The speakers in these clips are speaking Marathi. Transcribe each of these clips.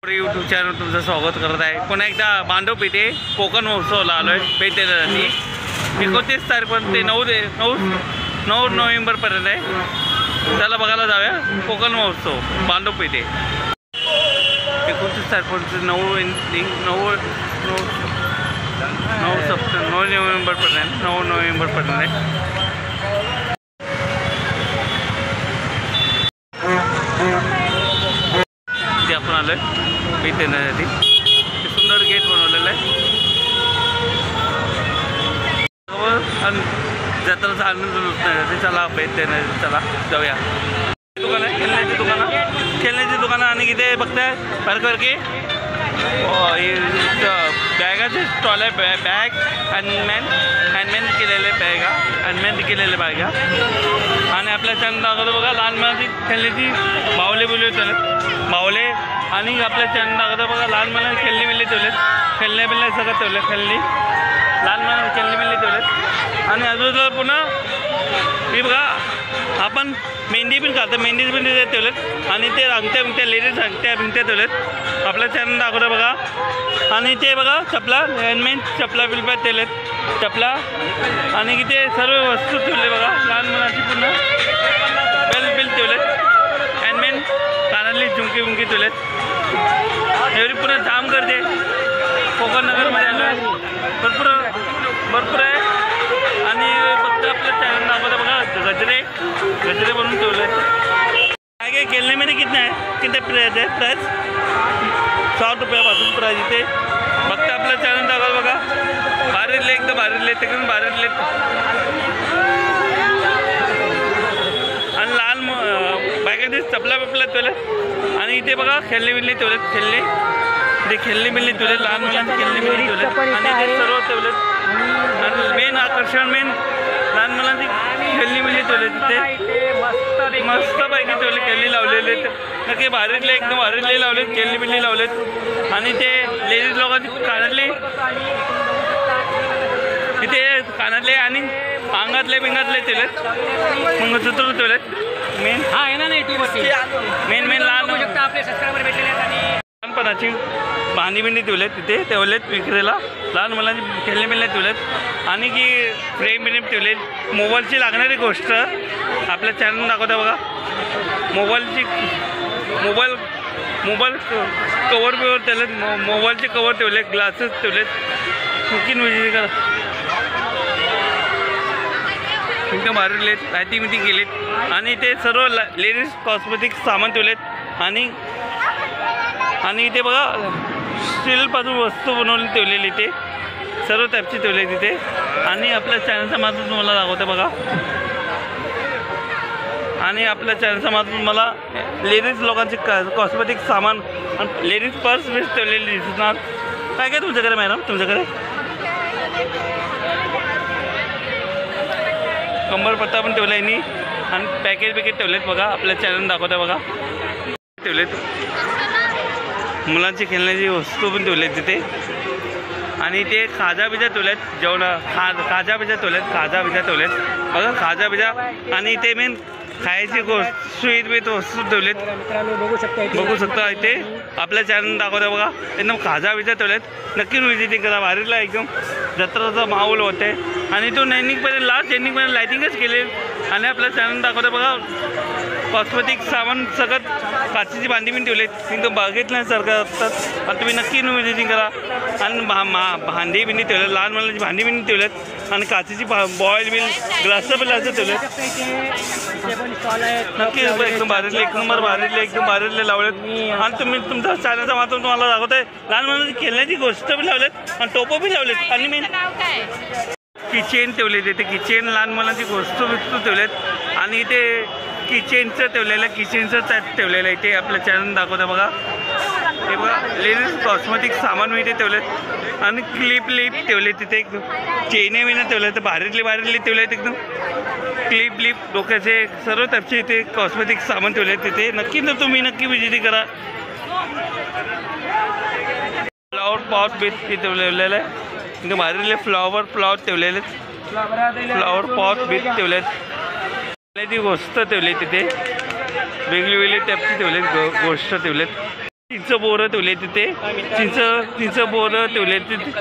यूट्यूब चॅनल तुमचं स्वागत करत आहे. पुन्हा एकदा बांधव पेठे कोकण महोत्सवाला आलो आहे. भेट देण्यासाठी 29 तारखेपर्यंत ते 9 नोव्हेंबरपर्यंत आहे. त्याला बघायला जाऊया. कोकण महोत्सव बांधव पेठे 29 तारखेपर्यंत 9 नोव्हेंबरपर्यंत आहे. आपण आलोय भेट देण्यासाठी. सुंदर गेट बनवलेलं आहे. जत्राचा आनंद लुटण्यासाठी चला भेट देण्यासाठी चला जाऊया. दुकान आहे खेळण्याची दुकानं आणि इथे बघताय की बॅगाचे स्टॉल आहे. बॅग हँडमॅन केलेले बॅगा आणि आपल्या चॅनल दाखवतो बघा. लहान मुलांची खेळण्याची बावले आणि आपल्या चॅनल दाखवतो बघा. लहान मुलांना खेळणी ठेवलेत सगळं खेळणी लहान मुलांना खेळणी ठेवलेत. आणि अजून पुन्हा मी बघा आपण मेहंदी पण काढतो. मेहंदी पण तिथे ठेवलेत आणि ते अंगठ्या लेडीज अंगठ्या ठेवलेत. आपल्या चॅनल दाखवतो बघा. आणि ते बघा चपला हँडमेड चपला ठेवलेत आणि इथे सर्व वस्तू ठेवले बघा. लहान मुलांची पुन्हा बेल ठेवलेत. हँडमेड कानातली झुमकी ठेवलेत. एवढी पुन्हा जाम करते. कोकण नगरमध्ये आलो भरपूर आहे. आणि फक्त आपल्या चॅनल दाखवतो बघा. गजरे बनवून ठेवले. काय खेळण्यामध्ये किती प्राइस आहे? प्राइस 60 रुपयापासून प्राइस इथे फक्त आपलं चॅनल दाखवतो बघा. भारीले एकदम भारीले आणि लहान बायकांचे चपला ठेवलेत. आणि इथे बघा खेळणी ठेवलेत. खेळणी ठेवलेत. लहान मुलांची खेळणी ठेवलेत आणि ते सर्व ठेवलेत. आणि मेन आकर्षण लहान मुलांची खेळणी ठेवले. तिथे मस्तपैकी ठेवले. खेळणी लावलेले नक्की एकदम भारीतले लावलेत. खेळणी लावलेत. आणि ते लेडीज लोकांची कानातले आणि अंगातले ठेवलेत. मंगळसूत्र ठेवलेत. मेन लहानपणाची भांडी ठेवलेत. तिथे ठेवलेत विक्रीला. लहान मुलांची खेळणी ठेवलेत. आणि की फ्रेम ठेवलेत. मोबाईलची लागणारी गोष्ट आपल्या चॅनल दाखवता बघा. मोबाईल कवर ठेवलेत. मोबाईलचे कवर ठेवले. ग्लासेस ठेवलेत. एकदम मारलेत. लायटिंग केलेत. आणि ते सर्व लेडीज कॉस्मेटिक सामान ठेवलेत. आणि इथे बघा स्टीलपासून वस्तू बनवून ठेवलेली. इथे सर्व टाईपची ठेवले तिथे. आणि आपल्या चॅनलच्या माध्यमातून तुम्हाला दाखवते बघा. आणि आपल्या चॅनलच्या माध्यमातून मला लेडीज लोकांचे कॉस्मेटिक सामान लेडीज पर्स ठेवलेली दिसणार. काय तुमच्याकडे मॅडम? तुमच्याकडे कंबरपट्टा पण ठेवला आहे. आणि पॅकेट ठेवलेत बघा. आपल्या चॅनल दाखवता बघा. ठेवलेत. मुलांची खेळण्याची वस्तू पण ठेवलेत तिथे. आणि ते खाजा ठेवलेत. खाजा ठेवलेत बघा. खाजा आणि ते मेन खायची गोष्ट स्वीट वस्तू ठेवलेत. बघू शकता इथे आपल्या चॅनल दाखवता बघा. एकदम खाजा ठेवलेत. नक्की विजिटिंग करा. भारीला एकदम जत्राचा माहोल होते. आणि तो लास्ट एंडिंगपर्यंत लायटिंगच केले. आणि आपल्या चॅनल दाखवता बघा. कॉस्मेटिक सामान सगळं काचेची भांडी पण ठेवलेत. एकदम बघितल्यासारखं असतात. आणि तुम्ही नक्की विजिटिंग करा. आणि भांडी बिंडी ठेवलेत. लहान मुलांची भांडी बिंडी ठेवलेत. आणि काचेची बॉईल ग्लास ठेवलेत. नक्की एकदम भारीले लावलेत. आणि तुम्ही तुमच्या चॅनलच्या माध्यमातून तुम्हाला दाखवताय. लहान मुलांची खेळण्याची गोष्ट पण लावलेत. आणि टोपं पण लावलेत. आणि मेन किचेन ठेवले. तिथे किचेन लहान मुलांची वस्तू ठेवलेत. आणि इथे किचनचं ठेवलेलं इथे आपल्या चॅनल दाखवता बघा. हे बघा लेडीज कॉस्मेटिक सामान इथे ठेवलेत. आणि क्लिप ठेवले तिथे. एकदम चेने ठेवले. तर भारीतले ठेवलेत. एकदम क्लिप डोक्याचे सर्व टाईपचे इथे कॉस्मेटिक सामान ठेवले तिथे. तुम्ही विजिट करा. फ्लॉवर पॉट बीट ठेवलेलं आहे. एकदम भारीले फ्लॉवर ठेवलेले. फ्लॉवर पॉट बीट ठेवलेत. ती गोष्ट ठेवली तिथे. वेगळी टाईपची ठेवलेत गोष्ट ठेवलेत. चिंच बोरं ठेवले तिथे, चिंच बोरं ठेवले तिथे.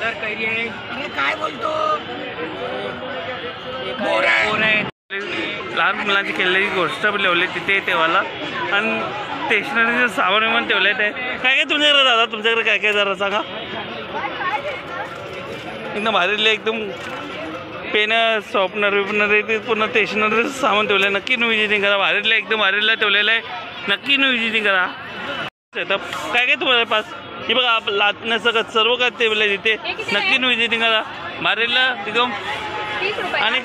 काय बोलतो लहान मुलांची खेळण्याची गोष्ट पण ठेवली तिथे तेव्हाला. आणि स्टेशनरीचं सामान पण ठेवलं आहे. काय काय तुमच्याकडे दादा, तुमच्याकडे काय काय जरा सांगा. एकदम भारीले एकदम पेन शॉर्पनर विपनर ते पूर्ण स्टेशनरीचं सामान ठेवलं आहे. नक्की विजिटिंग करा. भारीला एकदम भारीला ठेवलेलं आहे. नक्की विजिटिंग करा. सेटअप काय काय तुम्हाला पास हे बघा लाटणं सगळं सर्व काय ठेवलं आहे तिथे. नक्की विजिटिंग करा. भारीला एकदम. आणि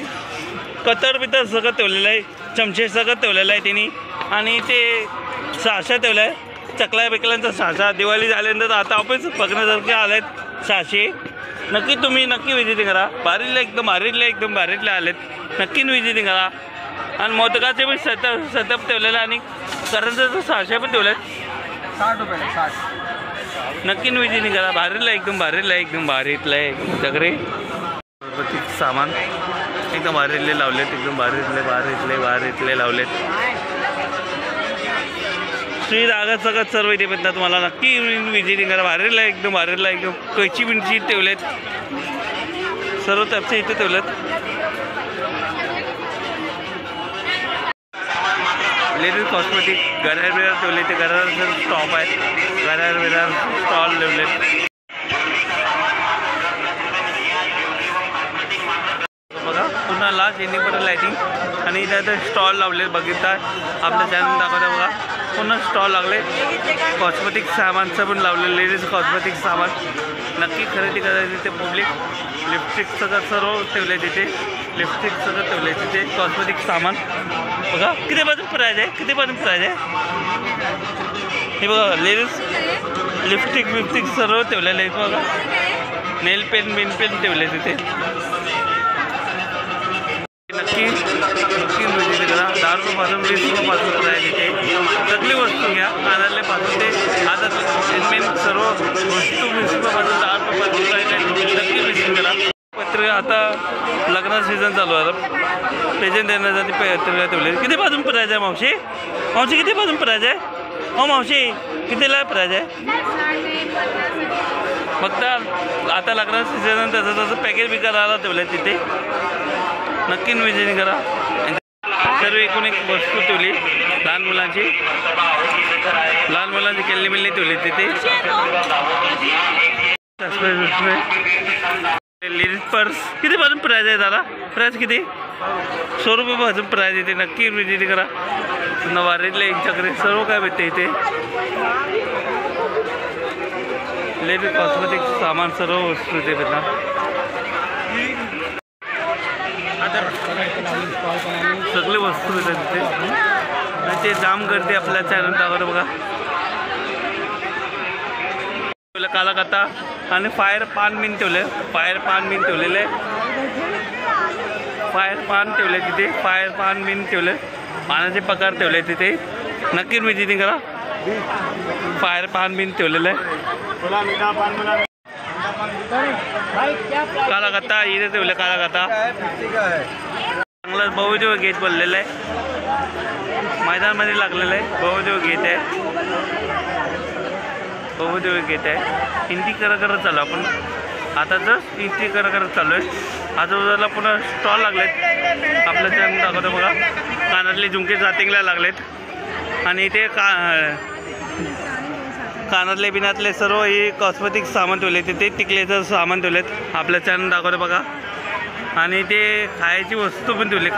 कतर बितर सगळं ठेवलेलं आहे. चमचे सगळं ठेवलेलं आहे त्यांनी. आणि ते साशा ठेवलं आहे. चकल्या बिकल्यांचा साशा दिवाळी झाल्यानंतर आता आपण बघण्यासारखे आले आहेत साशे. नक्की तुम्ही विजिटिंग करा. भारीला एकदम भारीतले आलेत. नक्की विजिटिंग करा. आणि मोदकाचे पण सेटअप ठेवलेलं आणि करंजाचं साशे पण ठेवले आहेत. 60 रुपये 60. नक्की विजिटिंग करा. भारीतलं एकदम भारीतलं आहे तुमच्याकडे सामान. एकदम भारीतले लावलेत. एकदम भारीतले लावलेत. श्री रागात सगळं सर्व इथे भेटतात तुम्हाला. नक्की विजिटिंग करा. भारीला एकदम कैची बिंची ठेवलेत. सर्व तपचे इथे ठेवलेत. लेडीज कॉस्मेटिक घड्याळ बिरार ठेवले. ते घड्याळाचं स्टॉप आहे. घड्याळ बिरार स्टॉल ठेवलेत. बघा पुन्हा लास्ट एनिपर्यंत लायटिंग आणि इथे स्टॉल लावले. बघितला आपल्या चॅनल दाखवता बघा. पुन्हा स्टॉल लागले. कॉस्मेटिक सामानचं पण लावले. लेडीज कॉस्मेटिक सामान नक्की खरेदी करायची. तिथे पब्लिक लिपस्टिक सगळं सर्व ठेवले तिथे. लिपस्टिक सगळं ठेवले तिथे. कॉस्मेटिक सामान बघा कितीपासून प्राईज आहे. हे बघा लेडीज लिपस्टिक सर्व ठेवलेलं आहे. बघा नेल पेन ठेवले तिथे. नक्की विजिट करा. 10 रुपयापासून 20 रुपयापासून प्राईज इथे. सगळी वस्तू घ्या. कानातल्यापासून ते आता मेन सर्व वस्तू 20 रुपयापासून 10 रुपयापासून प्राईज आहे. नक्की विजिट करा. पत्रिका आता लग्न सीझन चालू आहे. प्रेझेंट देण्यासाठी पत्रिका ठेवली. कितीपासून प्राईज आहे मावशी कितीपासून प्राईज आहे. हो मावशी कितीला प्राईज आहे. फक्त आता लग्न सीझन तसं पॅकेज विकायला ठेवलं आहे तिथे. नक्की विजिटिंग करा. सर्व एकूण एक वस्तू ठेवली. लहान मुलांची खेळणी मिळणी ठेवली तिथे. लेडीज पर्स कितीपासून प्राईज आहे दादा. प्राईज किती. 100 रुपयापासून प्राईज येते. नक्की विजिटिंग करा. नवारीतले यांच्याकडे सर्व काय भेटते इथे. लेडीज कॉस्मेटिक सामान सर्व वस्तू इथे भेटणार. सगळे वस्तू येतात तिथे. आणि ते जाम गर्दी आपल्या चॅनल दाखवतं बघा. काला काता आणि फायर पान बिन ठेवले. फायर पान ठेवले तिथे. फायर पान बिन ठेवले. पानाचे प्रकार ठेवले तिथे. नक्की विजिटिंग करा. फायर पान बिन ठेवलेलं आहे. काला काता इथे ठेवले. काला काता चांगला बहुदेव गेट बनलेलं आहे. मैदानामध्ये लागलेलं आहे. बहुदेव गेट आहे. हिंदी करत चालू आपण. आता जस्ट हिंदी करत चालू आहे. आजूबाजूला पुन्हा स्टॉल लागलेत. आपल्या चॅनल दाखवतो बघा. कानातले झुमके जातिंगला लागलेत. आणि ते कानातले बिनातले सर्व हे कॉस्मेटिक सामान ठेवले. तिथे टिकलेचं सामान ठेवलेत. आपल्या चॅनल दाखवतो बघा. आणि ते खायची वस्तू पण ठेवली.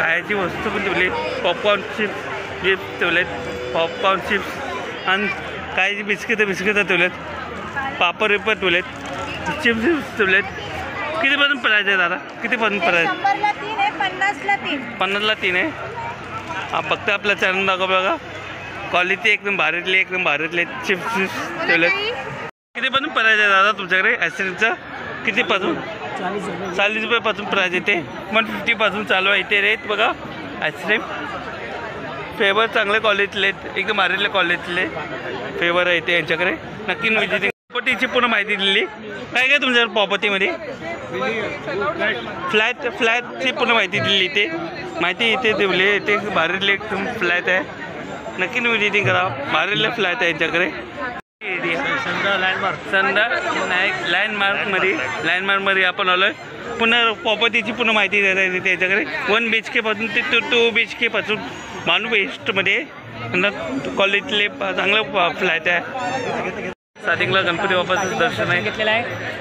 पॉपकॉर्न चिप्स ठेवलेत. पॉपकॉर्न चिप्स आणि काही बिस्किट ठेवलेत. पापड ठेवलेत. चिप्स ठेवलेत. कितीपासून प्राईज आहे दादा. कितीपासून प्राईज. 50ला 3 आहे. फक्त आपल्या चॅनल दाखव बघा. क्वालिटी एकदम भारीतले चिप्स ठेवलेत. कितीपासून प्राईज आहे दादा तुमच्याकडे आईस्क्रीमचं. कितीपासून. 40 रुपयापासून प्राईज येते. 150पासून चालू आहे इथे रेट बघा. आईस्क्रीम फ्लेवर चांगले क्वालिटीले एकदम भारीतले क्वालिटीले फ्लेवर आहे इथे यांच्याकडे. नक्की विजिटिंग. प्रॉपर्टीची पूर्ण माहिती दिली. काय काय तुमच्या प्रॉपर्टीमध्ये. फ्लॅटची पूर्ण माहिती दिली. इथे माहिती इथे ठेवली. इथे भारीतले एकदम फ्लॅट आहे. नक्की विजिटिंग करा. भारीतले फ्लॅट आहे यांच्याकडे. संदा लँडमार्कमध्ये आपण आलोय. पुन्हा प्रॉपर्टीची पुन्हा माहिती देता येते त्याच्याकडे. 1 BHK पासून ते 2 BHK पासून मानू बेस्टमध्ये कॉलेजले चांगलं फ्लॅट आहे. स्टार्टिंगला गणपती बाप्पाचं दर्शन आहे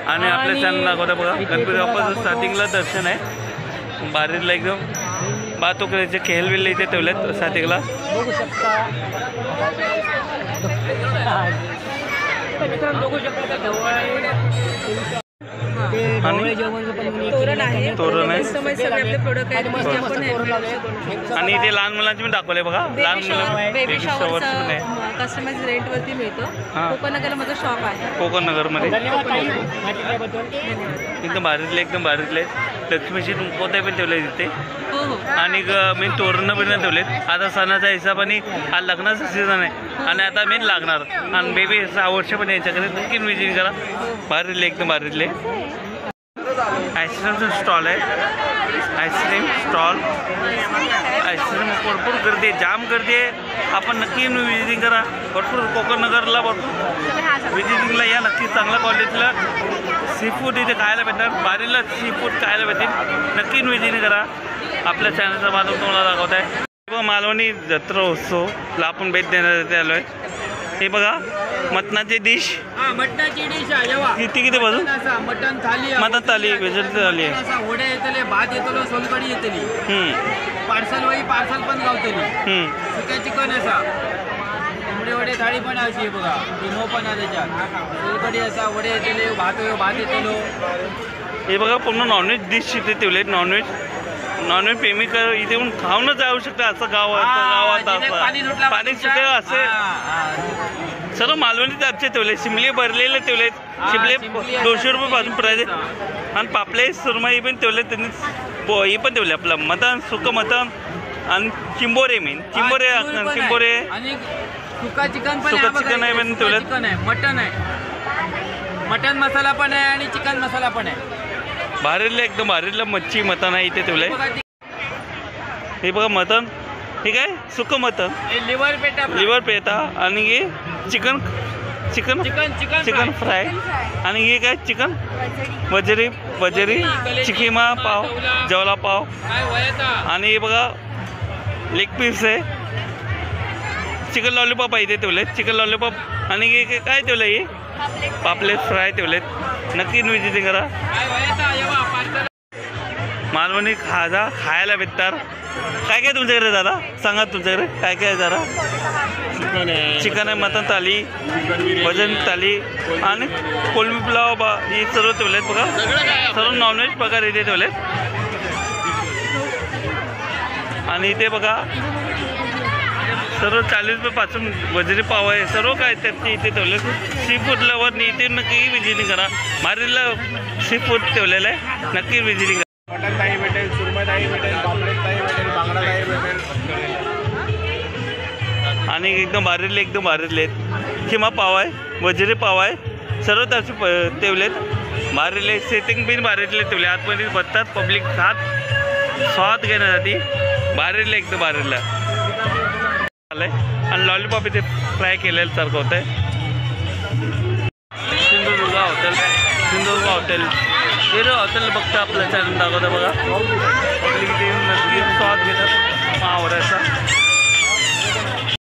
आणि आपल्या चॅनल दाखवता बघा. गणपती बाप्पाचं स्टार्टिंगला दर्शन आहे. बारीला एकदम बातोकऱ्याचे खेळबिल्ले इथे ठेवलेत स्टार्टिंगला. बघू शकता तोरण आहे. तोरण आहे सगळे आपले प्रोडक्ट आणि इथे लहान मुलांचे पण दाखवले बघा. लहान मुलं बेबी शॉवर पण आहे. कस्टमाइज रेंटवरती मिळतो. हां. कोकणनगरला माझं शॉप आहे. कोकणनगरमध्ये एकदम भारीतले लक्ष्मीची पोते पण ठेवले तिथे. हो हो. आणि मी तोरणं पण ठेवलेत. आता सणाच्या हिशोबाने हा लग्नाचा सीझन आहे आणि आता मेन लागणार. आणि बेबी 6 वर्ष पण याच्याकडे नक्की विजिट करा. एकदम भारीतले आईस्क्रीमचं स्टॉल आहे. Ice cream stall. आईस्क्रीम भरपूर गर्दी आहे, जाम गर्दी आहे. आपण नक्की विजिटिंग करा. भरपूर कोकणनगरला भरपूर विजिटिंगला या नक्की. चांगल्या क्वालिटीला सी फूड इथे खायला भेटणार. बारीला सी फूड खायला भेटेल. नक्की विजिटिंग करा. आपल्या चॅनलचा माध्यम तुम्हाला दाखवत आहे. मालवणी जत्रा उत्सवला आपण भेट देण्यात आलो आहे. हे बघा मटणाची डिश. मटणाची डिश किती बाजू मटण थाली मटण थाली व्हेजिटेबल थाली आहे. वडे येतले, भात येतलो, सोलकडी येतली, पार्सल पण गावतली. सुक्या चिकन असा वडे थाळी पण अशी बघा. डिमो पण आहे त्याच्यात. सोलकडी असा वडे येतले, भात येतलो. हे बघा पूर्ण नॉनव्हेज डिश इथे ठेवले. नॉनव्हेज प्रेमी इथे येऊन खाऊनच जाऊ शकता. असं गावात पाणी सुटे असे सर्व मालवणी टापचे ठेवले. शिमले भरलेले ठेवलेत. शिमले 200 रुपये पासून प्राईज आहे. आणि पापले सुरमई पण ठेवले त्यांनी. हे पण ठेवले आपलं मटण, सुकं मटण आणि चिंबोरे चिंबोरे आणि सुका चिकन पण आहे पण ठेवलेत. मटण आहे. मटण मसाला पण आहे आणि चिकन मसाला पण आहे. एकदम भारीला मच्छी मटण आहे इथे ठेवलंय. हे बघा मटण. ठीक आहे सुकं मटण, लिव्हर पेटा आणि हे चिकन फ्राय. आणि हे काय चिकन वजरी चिकीमा पाव, जेवला पाव. आणि हे बघा लेग पीस आहे. चिकन लॉलीपॉप आहे इथे ठेवलेत. Chicken lollipop. आणि हे काय ठेवलं हे पापलेट फ्राय ठेवलेत. नक्की विजिटिंग करा. मालवणी खायला भेटणार. काय तुमच्याकडे दादा सांगा. तुमच्याकडे काय जरा. चिकन आहे, मटण थाली, वजन थाली आणि कोलमी पुलाव हे सर्व ठेवलेत बघा. सर्व नॉनव्हेज प्रकार इथे ठेवलेत. आणि इथे बघा सर्व 40 रुपये पासून वजरी पाव आहे. सर्व काय त्याचे इथे ठेवले. सी फूड लवर इथे नक्की विजिटिंग करा. मारीला सी फूड ठेवलेलं आहे. नक्की विजिटिंग करा. मटण थाळी भेटेल, सुरमई थाळी भेटेल, पापलेट थाळी भेटेल, बांगडा थाळी भेटेल. आणि एकदम भारीतले आहेत. खिमा पाव आहे, वजरी पाव आहे. सर्व त्याचे ठेवलेत. भारीले सेटिंग बिन भारीतले ठेवले. आतमध्ये बसतात पब्लिक स्वाद घेण्यासाठी. एकदम भारीला आलंय. आणि लॉलीपॉप इथे फ्राय केलेलं सारखं होतं आहे. सिंधुदुर्ग हॉटेल हे हॉटेल बघता आपल्या चॅनल दाखवतं बघा. पब्लिक इथे नक्की स्वाद घेतात मावऱ्याचा.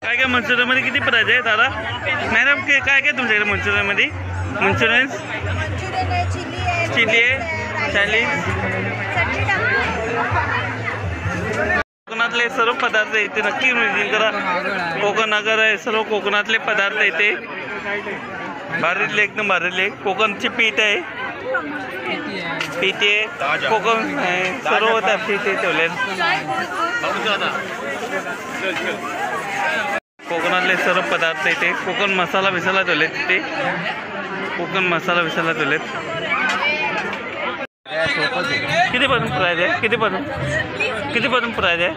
काय मंचुरियनमध्ये किती प्राईज आहे दादा? मॅडम काय तुमच्याकडे मंचुरियनमध्ये? मंचुरियन चिली आहे, चायनीज. कोकणातले सर्व पदार्थ इथे नक्की विजिट करा. कोकणनगर आहे. सर्व कोकणातले पदार्थ इथे एकदम भारीतले. कोकणची पीठ आहे, कोकण सर्व त्या पीठ ठेवले. कोकणातले सर्व पदार्थ इथे. कोकण मसाला बिसाला ठेवलेत तिथे. कितीपासून प्राईज आहे? कितीपासून प्राईज आहे?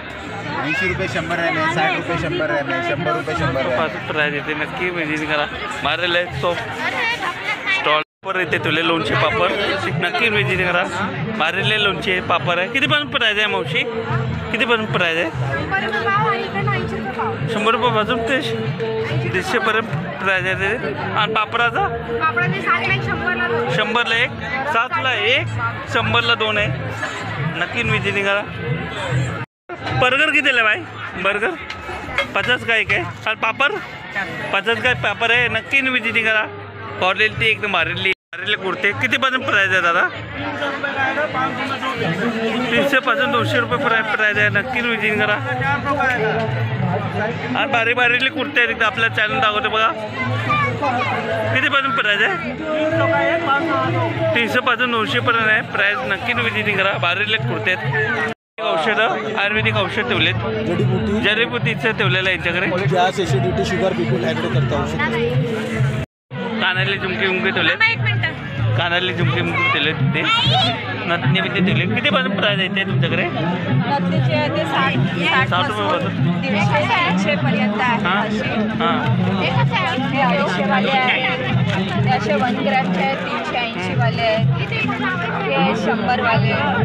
80 रुपये 100 आहे, 60 रुपये 100 आहे, 100 रुपये 100 पासून प्राईज येते. नक्की विजिट करा. मारेल सोप स्टॉल इथे तुले लोणचे पापड. नक्की विजिट करा. मारेले लोणचे पापड आहे. कितीपासून प्राईज आहे मावशी? कितीपासून प्राईज आहे? 100 रुपयापासून ते 150पर्यंत प्राईज आहे ते. आणि पापडाचा 100ला एक, 7ला एक, 100ला 2 आहे. नक्की विजिटिंग करा. बर्गर कितीला आहे भाई? बर्गर 50 का एक आहे. आणि पापड 50 का पापड आहे. नक्की विजिटिंग करा. क्वालिटी एकदम भारीली कुर्ते. कितीपासून प्राईज आहे दादा? 300 पासून 200 रुपये प्राईज आहे. नक्की विजिटिंग करा. आणि भारीली कुर्ते आहेत तिथे आपल्या चॅनल दाखवते बघा. कितीपासून प्राईज आहे? 300 पासून 200 पर्यंत आहे प्राईज. नक्की विजिटिंग करा. भारीले कुर्ते आहेत. औषधं आयुर्वेदिक औषध ठेवलेत. जडीबुटीचं ठेवलेलं आहे यांच्याकडे. गॅस एसिडिटी शुगर बिलकुल हँडल करता औषध. कानातले झुमके ठेवलेत. कानातले झुमके ठेवलेत तिथे. नथनी बी ते ठेवले. कितीपासून प्राईज आहे ते तुमच्याकडे? 60 रुपयापासून. 150 पर्यंत हां हां. हे 250 वाले आहेत. असे 1 ग्रॅमचे आहेत. 380 वाले आहेत. हे 100 वाले आहेत.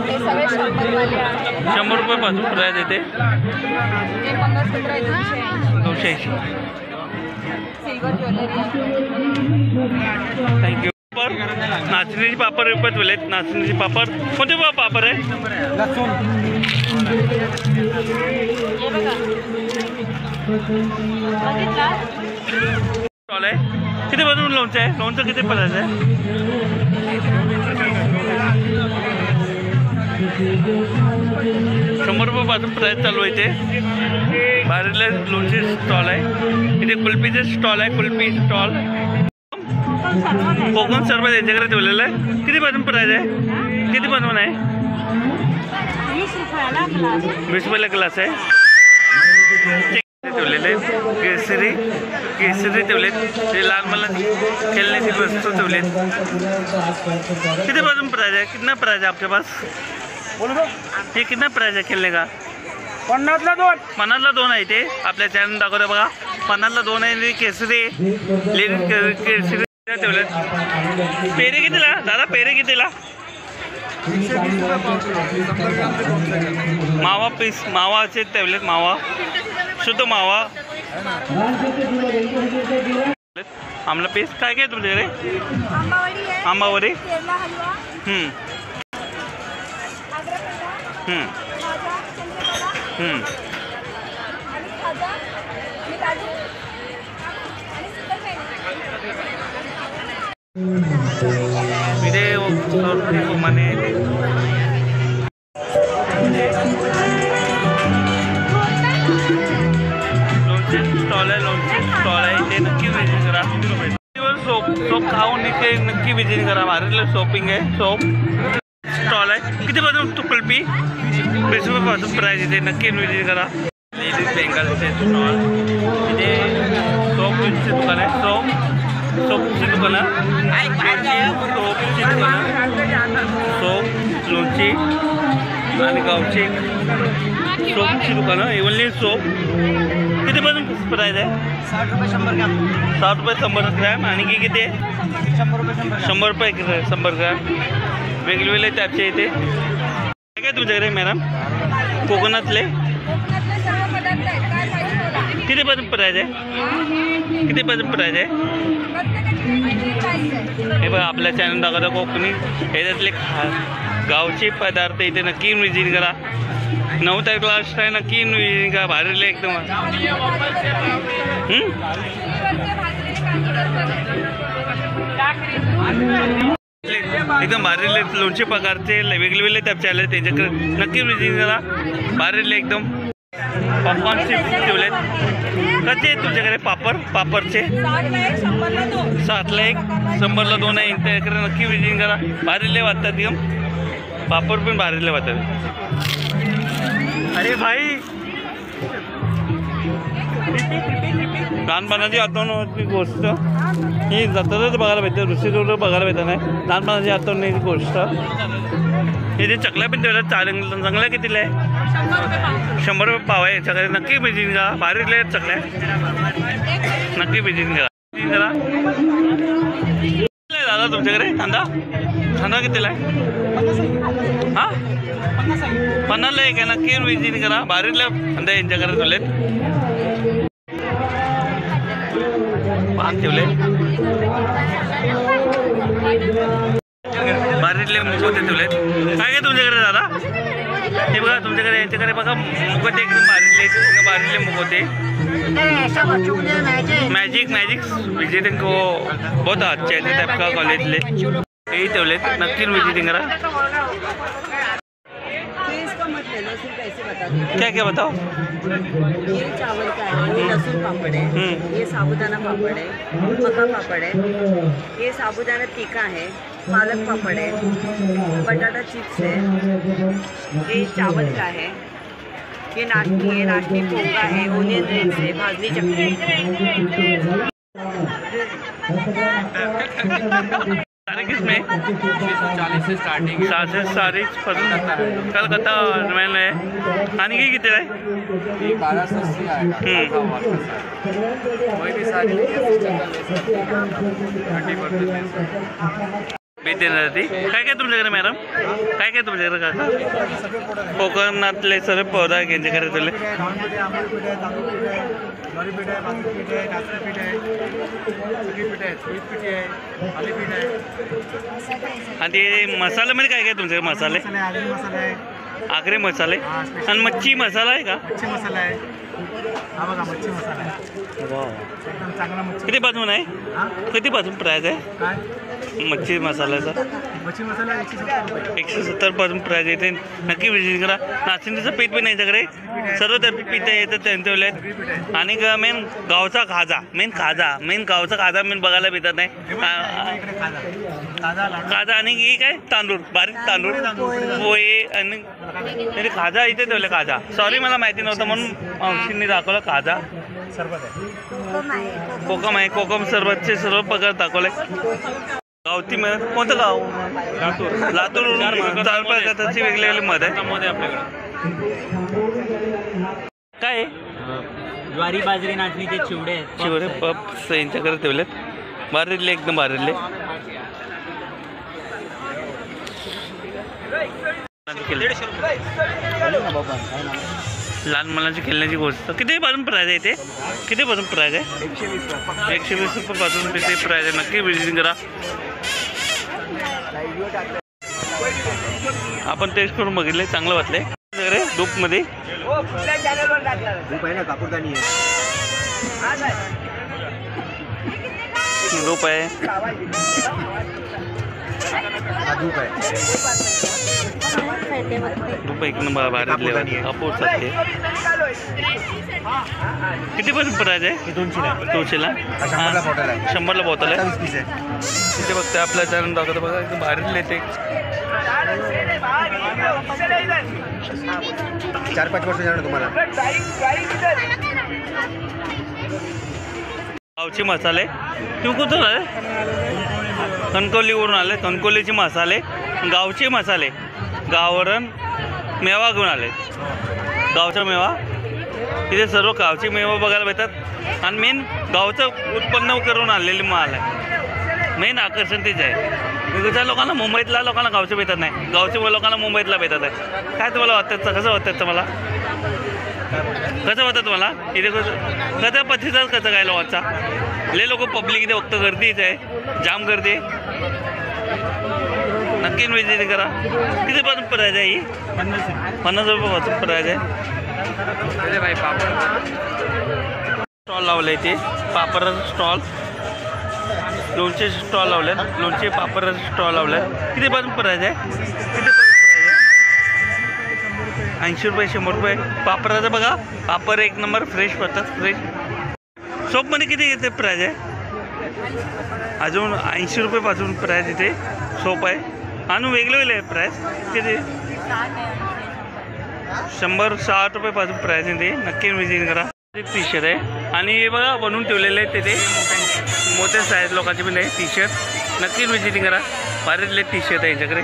हे सगळे 100 वाले आहेत. 100 रुपयापासून प्राईज येते. हे मंगळसूत्र आहे 280. सिल्वर ज्वेलरी आहे. थँक्यू. नाचणीची पापड रुपये ठेवलेत. नाचणीची पापड कोणते पापड आहे? हे बघा बघितला स्टॉल आहे. किती बाजून लोणचं आहे? लोणचं किती प्राईज आहे? 100 रुपयापासून प्राईज चालू आहे ते. बाहेरले लोणचे स्टॉल आहे. इथे कुल्फीचे स्टॉल आहे. कुल्फी स्टॉल. कोकण सरबत यांच्याकडे ठेवलेलं आहे. किती पासून प्राईज आहे? किती पासून आहे? 20 रुपयाला ग्लास आहे. ठेवलेले केसरी ठेवलेत. ते लहान मुलांची खेळण्याची वस्तू ठेवलेत. किती पासून प्राईज आहे? कितना प्राईज आहे आपके पास? ये कितना प्राईज आहे खेळणे का? 50ला 2. 50ला 2 आहे ते. आपल्या चॅनल दाखवतो बघा. 50ला 2 आहे. केसरी केसरी ठेवलेत. पेरे कितीला दादा? पेरे कितीला? मावा पीस मावाचे ठेवलेत. मावा शुद्ध मावा. आमला पीस काय काय तुमच्याकडे? आंबावडी. माने लोणचे स्टॉल आहे. लोणचे स्टॉल आहे. इथे नक्की विजिट करा. सोप खाऊन इथे नक्की विजिट करा. भारीला शॉपिंग आहे. सोप स्टॉल आहे. किती पासून तू कुल्फी? 20 रुपयापासून प्राईज इथे. नक्की विजिट करा. लेडीज बेंगलचे स्टॉल. इथे सोपची दुकान आहे. सोपची दुकानं. सोपची दुकानं. सोप लोणची आणि गावची सोपची दुकानं. Only soap. कितीपासून प्राईज आहे? 60 रुपये 100 ग्रॅम. 60 रुपये 100 ग्रॅम. आणि किती आहे? 100 रुपये 100 रुपये 100 ग्रॅम. वेगवेगळे टाईपचे इथे. काय काय तुमच्याकडे मॅडम? कोकणातले कितीपासून प्राईज आहे? कितीपासून प्राईज आहे? हे बघा आपल्या चॅनल दाखवता कोकणी ह्याच्यातले गावचे पदार्थ इथे नक्की विजिट करा. 9 तारखेला आहे. नक्की विजिट करा. भारीले एकदम. एकदम भारीले लोणचे प्रकारचे वेगवेगळे टाईपचे आले. त्याच्याकडे नक्की विजिट करा. भारीले एकदम. पॉपकॉर्न चिप्स ठेवलेत. कसे आहेत तुमच्याकडे पापडचे? 7ला 1, 100ला 2 आहे. त्याकडे नक्की विजिट करा. भारीले वाटतात एकदम. पापड पण भारीले वाटतात. अरे भाई लहानपणाची आठवणची गोष्ट ही जत्राच बघायला भेटते. ऋषीजवळ बघायला भेटत नाही. लहानपणाची आठवणीची गोष्ट. हे जे चकल्या पण ठेवल्या. चांगल्या कितीला आहे? 100 रुपये पाव आहे. याच्याकडे नक्की विजिट करा. भारीले आहेत चकल्या. नक्की विजिट करा. दादा दादा तुमच्याकडे कांदा कांदा कितीला आहे हां 50ला एक आहे. नक्की विजिट करा. भारीतल्या कांदा यांच्याकडे ठेवलेत. पान ठेवले भारीतले मुकोटे ठेवलेत. काय तुमच्याकडे दादा हे बघा तुमच्याकडे यांच्याकडे बघा मुकोटे एकदम भारीतले मुकोटे मैजिक विजिटिंग को बहुत अच्छे टाइप का कॉलेज ले यही ठेवलेत. नक्की विजिटिंग करा. क्या क्या बताओ. ये चावल का है, ये लहसुन पापड़ है, ये साबूदाना पापड़ है, मक्का पापड़ है, ये साबूदाना तीखा है, पालक पापड़ है, बटाटा चिप्स है, ये चावल का है, ये नाश्ती पोहा है, ओनियन रिंग्स है, भाजनी चटनी. तारीख इसमें 640 से स्टार्टिंग 740 कलकत्ता में है. आणि की किती आहे 1280 आएगा. कोई भी सारी भेटते काय काय तुमच्याकडे मॅडम काय काय तुमच्याकडे काका कोकणातले सर्व पौधा यांच्याकडे तुले आणि ते मसाल्यामध्ये काय काय तुमच्याकडे मसाले आगरी मसाले आणि मच्छी मसाला आहे का मच्छी मसाला आहे. हा बघा मच्छी मसाला आहे एकदम चांगला. मच्छी किती पासून आहे किती पासून प्राईस आहे काय मच्छी मसाल्याचा मच्छी मसाला 170 रुपये 170 पासून प्राईस येते. नक्की विजिट करा. नाचणीचं पीठ पण यांच्याकडे सर्व त्या पीठ येतं त्यांच्याकडे. आणि मेन गावचा खाजा मेन गावचा खाजा मेन बघायला भेटत नाही. खाजा आणि ही काय तांदूळ बारीक तांदूळ पोहे आणि खाजा इथे ठेवले. खाजा सॉरी मला माहिती नव्हतं म्हणून मावशींनी दाखवलं. खाजा सरबत आहे. कोकम आहे कोकम सरबतचे सर्व प्रकार दाखवले. गावठी मध कोणतं गाव लातूर 4 प्रकारची वेगवेगळे मध आहे आपल्याकडे. काय आहे? ज्वारी बाजरी नाचणीचे चिवडे पप्स यांच्याकडे ठेवलेत. भारीतले एकदम भारीतले. लहान मुलांची खेळण्याची गोष्ट किती पासून प्राईज आहे इथे किती पासून प्राईज आहे 120 रुपये पासून तिथे प्राईज आहे. नक्की विजिटिंग करा. आपण टेस्ट करून बघितले चांगलं वाटले. धूपमध्ये धूप आहे ना कापूरदानी आहे. धूप आहे धूप आहे धूप एक नंबर भारीतले कापूर सारखे. किती पासून प्राईज आहे 200ला 100ला बॉटल आहे. तिथे बघते आपल्या चॅनल दाखवतं बघा एकदम भारीतले ते 4-5 वर्ष जाणार तुम्हाला. गावचे मसाले तुम्ही कुठून आले कणकवलीवरून आले. कणकवलीचे मसाले गावचे मसाले गाववरून मेवा घेऊन आले. गावचा मेवा तिथे सर्व गावचे मेवा बघायला भेटतात. आणि मेन गावचं उत्पन्न करून आणलेले माल आहे. मेन आकर्षण तेच आहे. त्या लोकांना मुंबईतल्या लोकांना गावचे भेटत नाही. गावचे लोकांना मुंबईतला भेटत आहे. काय तुम्हाला वाटतं कसं वाटतं तुम्हाला कसं वाटतं तुम्हाला इथे कसं प्रतिसाद कसं काय लोकांचा लय लोक पब्लिक इथे फक्त गर्दीच आहे जाम गर्दी. नक्की विजिट करा. किती पासून प्राईज आहे ही 50 रुपयापासून प्राईज आहे. स्टॉल लावले इथे पापडाचा स्टॉल लोणचे स्टॉल लावले लोणचे पापडाचा स्टॉल लावले. किती पासून प्राईज आहे 80 रुपये 100 रुपये. पापडाचं बघा पापड एक नंबर फ्रेश पडतात फ्रेश. सोपमध्ये किती येते प्राईज आहे अजून 80 रुपयेपासून प्राईज इथे सोप आहे. आणि वेगळे प्राईज किती 100-60 रुपयेपासून प्राईज येते. नक्की विजिट करा. टी शर्ट आहे आणि हे बघा बनवून ठेवलेले आहेत तिथे मोठ्या साईज लोकांचे पण आहे टी शर्ट. नक्की विजिट करा. भारीतले टी शर्ट आहे यांच्याकडे.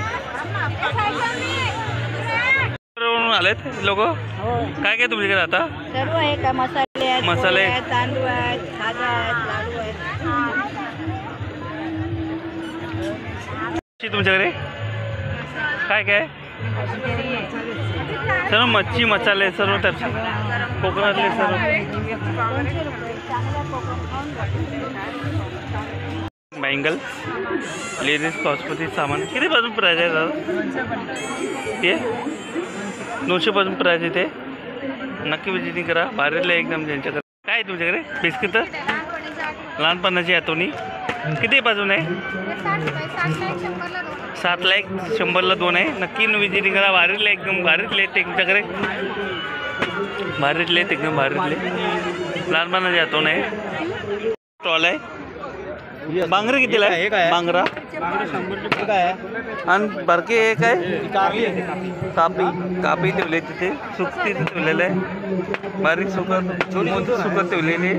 आलेत लोक काय काय तुमच्याकडे आता सर्व आहे का मसाले आहेत मसाले पोहे आहेत, तांदूळ आहेत खाजा आहेत लाडू आहेत. तुमच्याकडे काय काय सर्व मच्छी मसाले सर्व त्याचे कोकणातले सर्व बँगल लेडीज कॉस्मेटिक सामान कितीपासून प्राईज आहे दादा ते 200 पासून प्राईज आहे ते नक्की विजिटिंग करा भारीला एकदम ज्यांच्याकडे काय आहे तुमच्याकडे बिस्किट लहानपणाची आठवणी कितीपासून आहे 7 ला 1 100ला 2 आहे नक्की विजिटिंग करा भारीतले एकदम भारीतले तुमच्याकडे भारीतले एकदम भारीतले लहानपणाची आठवण आहे स्टॉल आहे बांगरा कितीला आहे बांगरा 100 काय आहे आणि बारके एक आहे कापी ठेवले तिथे सुकती ठेवलेलं आहे बारीक सुकत ठेवलेली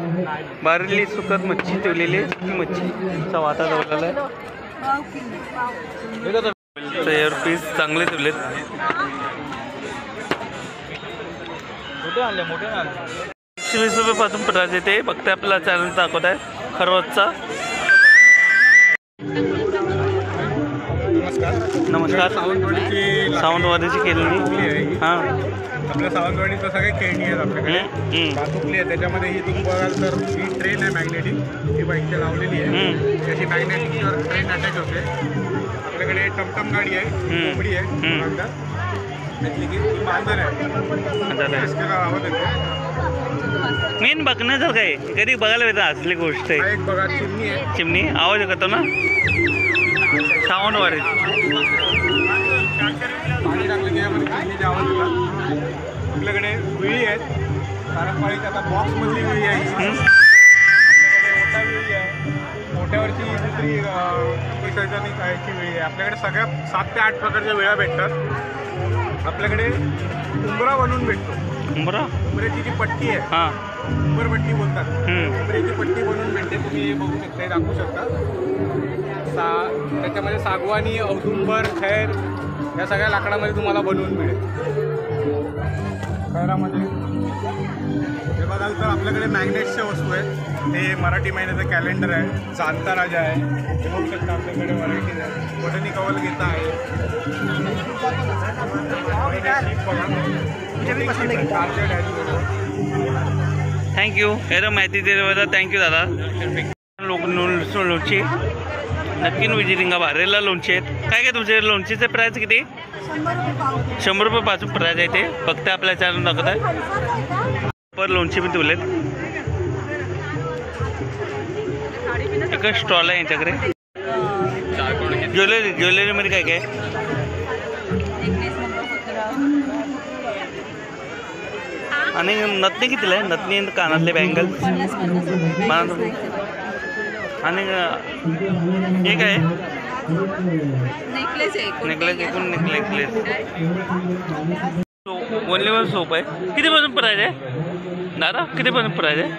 बारीकली सुकत मच्छी ठेवलेली आहे सुकी मच्छीचा वाटा ठेवलेला आहे एअर पीस चांगले ठेवलेत मोठे आणले 120 रुपयापासून प्राईज येते फक्त आपला चॅनल दाखवत आहे खरवतचा नमस्कार सावंतवाडीची केलेली हां आपल्या सावंतवाडीचं सगळे खेळणी आहेत आपल्याकडे भातुकली आहे त्याच्यामध्ये ही तुम्ही बघाल तर ही ट्रेन आहे मॅग्नेटिक ही बाईकच्या लावलेली आहे त्याची मॅग्नेटिकवर ट्रेन अटॅच होते आपल्याकडे टमटम गाडी आहे कोंबडी आहे त्यातली की ती बांधर आहे आवाज येतो मेन बघण्यासारखं आहे कधी बघायला येतं असली गोष्ट आहे एक बघा चिमणी आहे चिमणी आवाज येतो ना सावंतवाडी पाणी टाकलं त्यामध्ये चिमणीचे आवाज येतात आपल्याकडे विळी आहेत पारंपरिक आता बॉक्समधली विळी आहे मोठा विळी आहे मोठ्यावरची दुसरी विसर्जनी खायची विळी आहे आपल्याकडे सगळ्या 7 ते 8 प्रकारच्या वेळा भेटतात आपल्याकडे उंबरा बनवून भेटतो बरं उंबऱ्याची जी पट्टी आहे हां उंबरपट्टी बोलतात उंबऱ्याची पट्टी बनवून भेटते तुम्ही हे बघू शकता दाखवू शकता त्याच्यामध्ये सागवानी औदुंबर खैर या सगळ्या लाकडामध्ये तुम्हाला बनवून मिळेल खैरामध्ये हे बघाल तर आपल्याकडे मॅग्नेट्सच्या वस्तू आहेत हे मराठी महिन्याचं कॅलेंडर आहे जाणता राजा आहे हे बघू शकता आपल्याकडे व्हरायटीज आहे बटनी कवल घेता आहे थँक्यू हे माहिती दिल्याबद्दल थँक्यू दादा लोणची नक्की विजिटिंग भारेला लोणचे आहेत काय काय तुमचे लोणचीचे प्राईस किती 100 रुपयापासून प्राईज आहे ते फक्त आपल्या चॅनल दाखवत आहे पर लोणची पण ठेवलेत एकच स्टॉल आहे यांच्याकडे ज्वेलरीमध्ये काय काय आणि नथनी कितीला आहे नथनी कानातले बँगल आणि हे काय नेकलेस एकूण नेकलेस ओनली वन सोप आहे कितीपासून प्राईज आहे दादा कितीपासून प्राईज आहे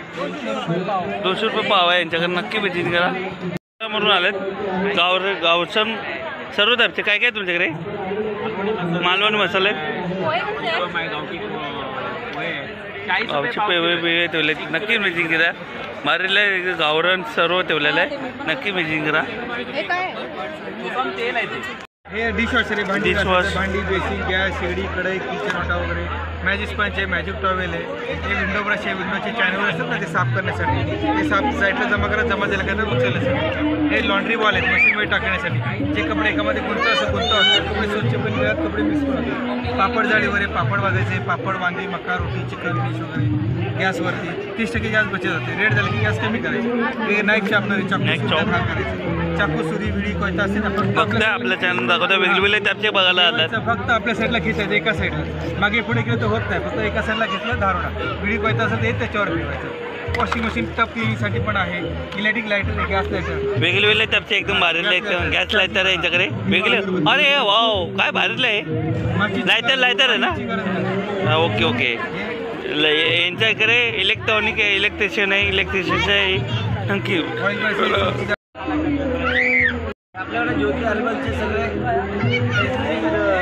200 रुपये पाव आहे यांच्याकडे नक्की विजिट करा म्हणून आलेत गावसन सर्व टाईपचे काय काय तुमच्याकडे मालवणी मसाले गावचे पेवे ठेवले नक्की विजिट करा मारीला गावरण सर्व ठेवलेलं आहे नक्की विजिट करा हे डिशवॉशर आहे भांडी भांडी बेसिन गॅस शेगडी कढई किचन वाटा वगैरे मॅजिक स्पंज आहे मॅजिक टॉवेल आहे हे विंडो ब्रश आहे विंडोचे चॅनल असतात ना ते साफ करण्यासाठी ते साफ साईडला जमा झालं का तर उचलण्यासाठी हे लॉन्ड्री बॉल आहेत मशीनमध्ये टाकण्यासाठी जे कपडे एकामध्ये गुंत असं गुंत असतात कपडे स्वच्छ पण मिळतात कपडे मिक्स पण होतात पापड जाळी वगैरे पापड वाजायचे पापड वांगी मका रोटी चिकन फिश वगैरे गॅसवरती 30% गॅस बचत होते रेड झाले की गॅस कमी करायचे हे नाईफ शार्पनर चाकू करायचे चाकू सुरी विळी कोयता असते ना फक्त आपल्या चॅनल दाखवता वेगवेगळे त्याचे बघायला आतात फक्त आपल्या साईडला घेतायचं एका साईडला मागे पुढे गेलं तर होत नाही फक्त एका साईडला घेतलं धारोडा विळी कोयता असेल ते त्याच्यावर फिरवायचं वॉशिंग मशीन टप क्लिनिंगसाठी पण आहे इलेक्ट्रिक लाईटर आहे गॅस लाईटर वेगवेगळे त्याचे एकदम भारीले गॅस लायटर आहे यांच्याकडे वेगळे अरे वाव काय भारीलं आहे लायटर आहे ना ओके ओके यांच्या इकडे इलेक्ट्रॉनिक आहे इलेक्ट्रिशियन आहे इलेक्ट्रिशियनचं आहे थँक्यू आपल्याकडे ज्योती हर्बलचे सगळे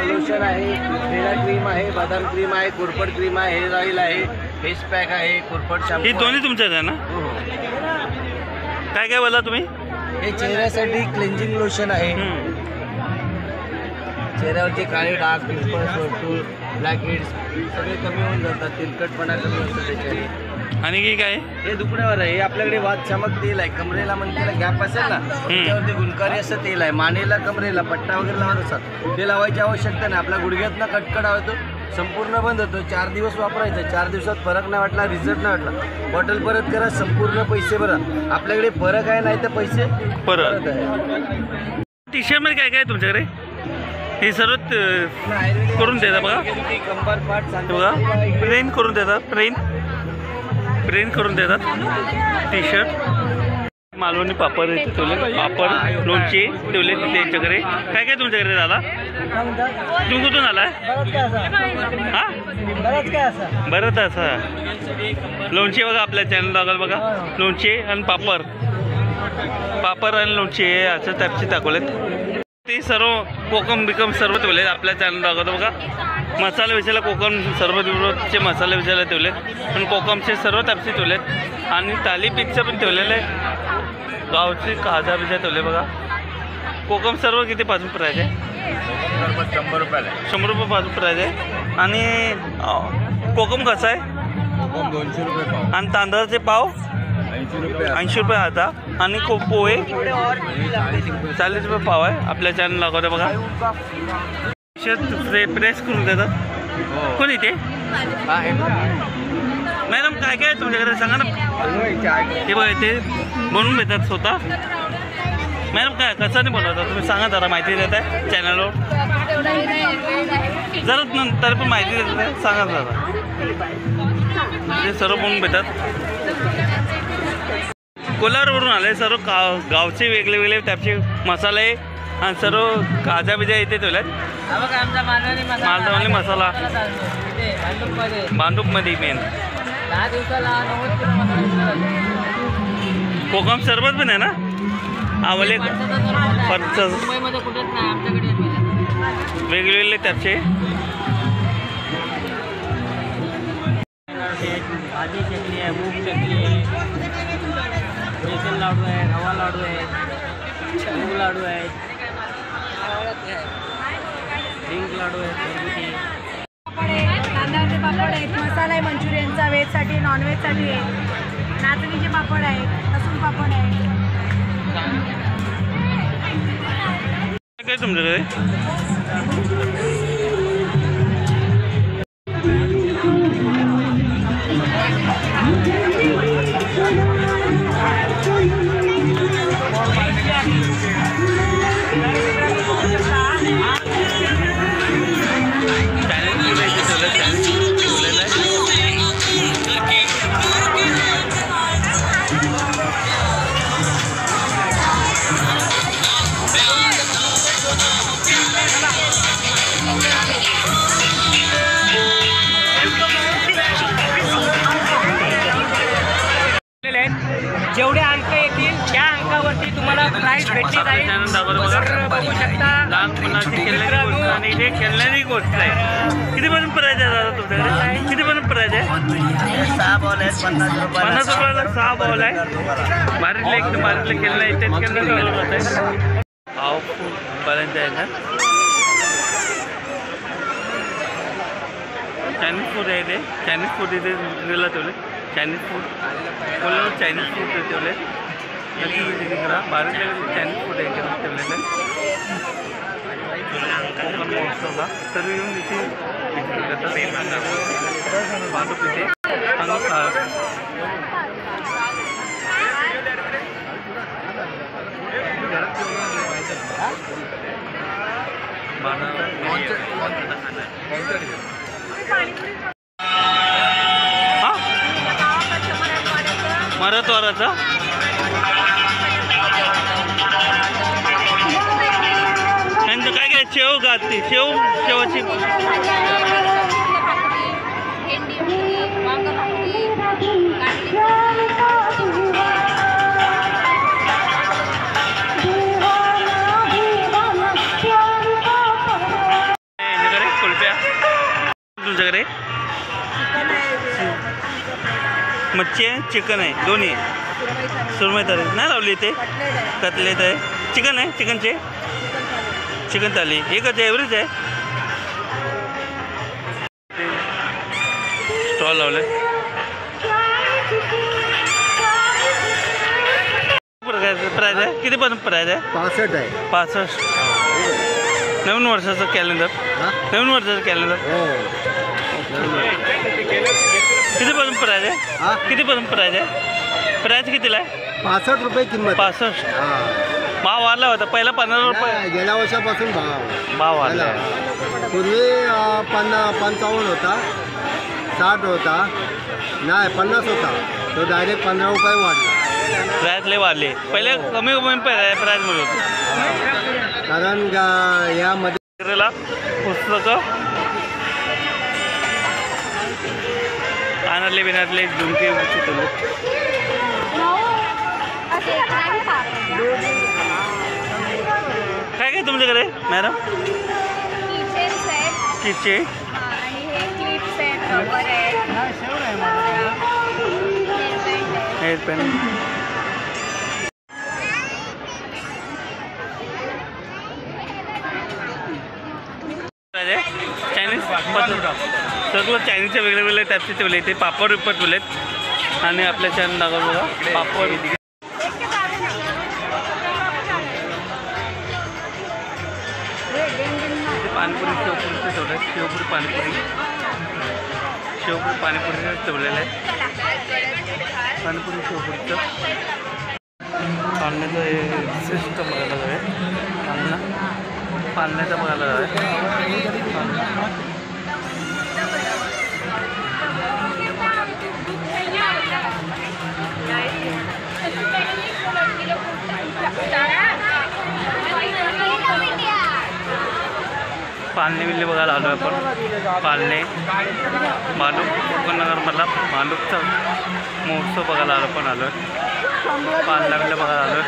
लोशन आहे हेअर क्रीम आहे बदाम क्रीम आहे कोरफड क्रीम आहे हेअर ऑइल आहे फेस पॅक आहे कोरफड शॅम्पू ही दोन्ही तुमच्याच आहे ना काय काय बोला तुम्ही हे चेहऱ्यासाठी क्लेन्झिंग लोशन आहे. चेहऱ्यावरचे काळे डाग, पिंपल्स, वर्तुळ, ब्लॅक हेड्स सगळे कमी होऊन जातात. तेलकटपणा कमी होतो त्याच्याने. आणि की काय हे दुखण्यावर आहे. हे आपल्याकडे वातशामक तेल आहे. कमरेला मनकेला गॅप असेल ना त्याच्यावरती गुणकारी असं तेल आहे. मानेला कमरेला पट्टा वगैरे लावत असतात ते लावायची आवश्यकता नाही. आपल्या गुडघ्यातनं कटकट होतो संपूर्ण बंद होतो. 4 दिवस वापरायचं. 4 दिवसात फरक नाही वाटला, रिझल्ट नाही वाटला, बॉटल परत करा, संपूर्ण पैसे भरा. आपल्याकडे फरक आहे नाही तर पैसे परत आहे. टी शर्टमध्ये काय काय तुमच्याकडे हे सर्व करून देतात बघा. कंबर पाठ बघा प्रिंट करून देतात. प्रिंट करून देतात टी शर्ट. मालवणी पापड इथे ठेवले. पापड लोणचे ठेवले त्यांच्याकडे. काय काय तुमच्याकडे दादा? तुम्ही कुठून आलाय? हा बरं असं लोणचे बघा आपल्या चॅनल लागल बघा. लोणचे आणि पापड आणि लोणचे असं टाईपचे दाखवलेत. ते सर्व कोकम बिकम सर्व ठेवले आपल्या चॅनल दाखवतो बघा. मसाला विषयाला कोकम सर्व दिवसचे मसाले विषयाला ठेवलेत. पण कोकमचे सर्व टाईपचे ठेवलेत. आणि थालीपीठचं पण ठेवलेलं आहे. गावचे काजा बिजा ठेवले बघा. कोकम सर्व किती पासून प्राईज आहे? 100 रुपयाला आहे. 100 रुपये पासून प्राईज आहे. आणि कोकम कसं आहे? 200 रुपये पाव. आणि तांदळाचे पाव 80 रुपये आता. आणि पोहे 40 रुपये पाव आहे. आपल्या चॅनल लागवतं बघा. प्रेस करून देतात. कोण इथे मॅडम काय काय तुमच्याकडे सांगा ना. ते बघा इथे बनवून देतात स्वतः. मॅडम काय कसं नाही बनवतात तुम्ही सांगा जरा. माहिती देत आहे चॅनलवर जरा नंतर पण माहिती देत आहे सांगा जरा. ते सर्व बनवून देतात. कोल्हापूरवरून आले सर्व गावचे वेगळे वेगळे टाईपचे मसाले आणि सर्व काजा बिजा इथे ठेवल्यात. मालवणी मसाला भांडूपमध्ये मेन. 10 दिवसाला 90 किलो कोकम सरबत पण आहे ना. आवले मुंबईमध्ये कुठेच नाही आमच्याकडे वेगवेगळे त्याचे. भाजी चटणी आहे, मूग चटणी आहे, बेसन लाडू आहे, रवा लाडू आहे, मूग लाडू आहे, डिंक लाडू आहे, कांद्यावरचे पापड आहेत, मसाला आहे मंचुरियनचा, व्हेजसाठी नॉनव्हेजसाठी आहे, नाचणीचे पापड आहेत, लसूण पापड आहे. काय तुमच्याकडे जेवढे अंक येतील त्या अंकावरती तुम्हाला प्राईज भेटली जाईल. बघू शकता लहान मुलांची केलेली गोष्ट आणि इथे खेळणारी गोष्ट आहे. कितीपर्यंत प्राईज आहे दादा तुमच्याकडे? कितीपर्यंत प्राईज आहे? 6 बॉल आहेत 50 रुपये. 50 रुपयाला 6 बॉल आहे. बारीतले एकदम बारीतले खेळणं इथेच खेळणं चालू होत आहे. पावफुल पर्यंत आहे ना. चायनीज फूड आहे ते. चायनीज फूड इथे विक्रीला ठेवले. चायनीज फूड बोललो चायनीज फूड ठेवले. नक्की करा. बारीतले चायनीज फूड आहे ठेवलेलं आहे. कोकण महोत्सवला सर्व येऊन इथे विक्री करतात. वाहतूक इथे मराठवाड्याचा त्यांचं काय काय शेव घातली. शेवाची कुल्फ्या तुमच्याकडे मच्छी आहे चिकन आहे दोन्ही. सुरमई तरी नाही लावली ते कटलेट आहे चिकन आहे चिकनचे चिकन थाली एकच आहे एवढीच आहे स्टॉल लावले प्राईज आहे कितीपर्यंत प्राईज आहे 65 आहे 65 नवीन वर्षाचं कॅलेंडर नवीन वर्षाचं कॅलेंडर कितीपर्यंत प्राईज आहे कितीपर्यंत प्राईज आहे प्राईज कितीला आहे 65 रुपये किंमत 65 भाव वाढला होता पहिला 15 रुपये गेल्या वर्षापासून भाव वाढला पूर्वी 55 होता 60 होता नाही 50 होता तो डायरेक्ट 15 रुपये वाढला प्राईज लय वाढले पहिले कमी प्राईज मिळत होते कारण यामध्ये पुस्तकं कानातले बिनातले झुमके ठेवले काय काय तुमच्याकडे मॅडम किटचे आणि हे क्लिप्स आहेत रबर आहे हेअर पेन चायनीज सगळं चायनीजचे वेगळे वेगळे टाईपचे ठेवले ते पापड विपड ठेवलेत आणि आपल्या छान दाखव बघा पापड पाणीपुरी शेवपुरीचे ठेवले शेवपुरी पाणीपुरी पाणीपुरीचे ठेवलेलं आहे पाणीपुरी शेवपुरीचं पाण्याचं हे सिस्टम बघायला जाऊया पाण्याचं बघायला जाऊया पालणे बिल्ले बघायला आलो आपण पालणे मालूक कोकणनगरमधला मालूकचा महोत्सव बघायला आलो पण आलो पालण्या बिल्ले बघायला आलो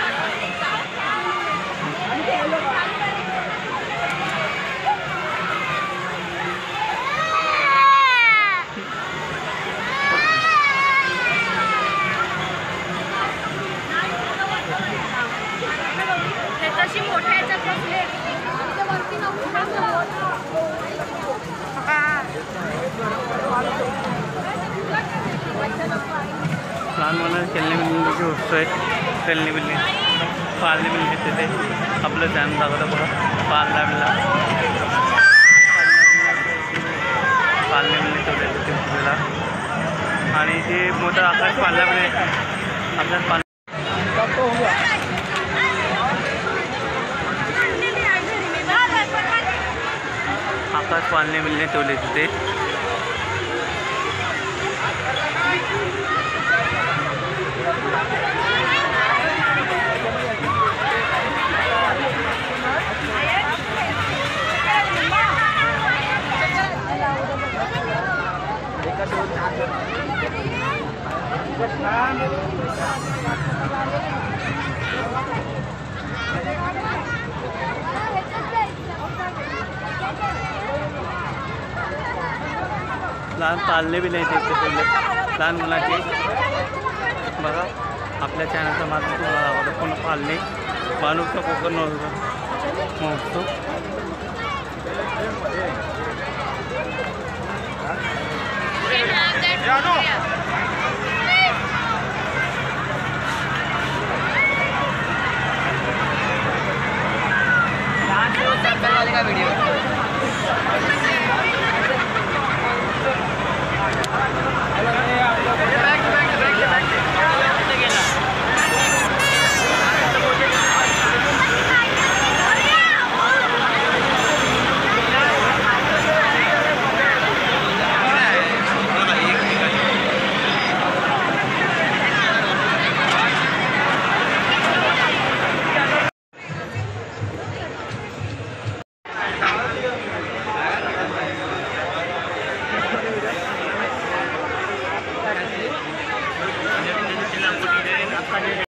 लहान मुलांना खेळणे बिल्लीची वस्तू आहे खेळणे बिल्ली पाळणे बिल्ली तिथे आपलं ध्यान दाखवतं बघा पाळणा बिल्ला पाळणे बिल्ली ठेवले तिथे मुलीला आणि ते मोठा आकाश पाळणा बिल्ले आपल्याला आकाश पाळणे बिल्ले ठेवले तिथे लहान पाळणे बी नाही ते लहान मुलाचे बघा आपल्या चॅनलचा माध्यम तुम्हाला आवडतं पण पाळणे मालूकचा कोकण महोत्सव व्हिडिओ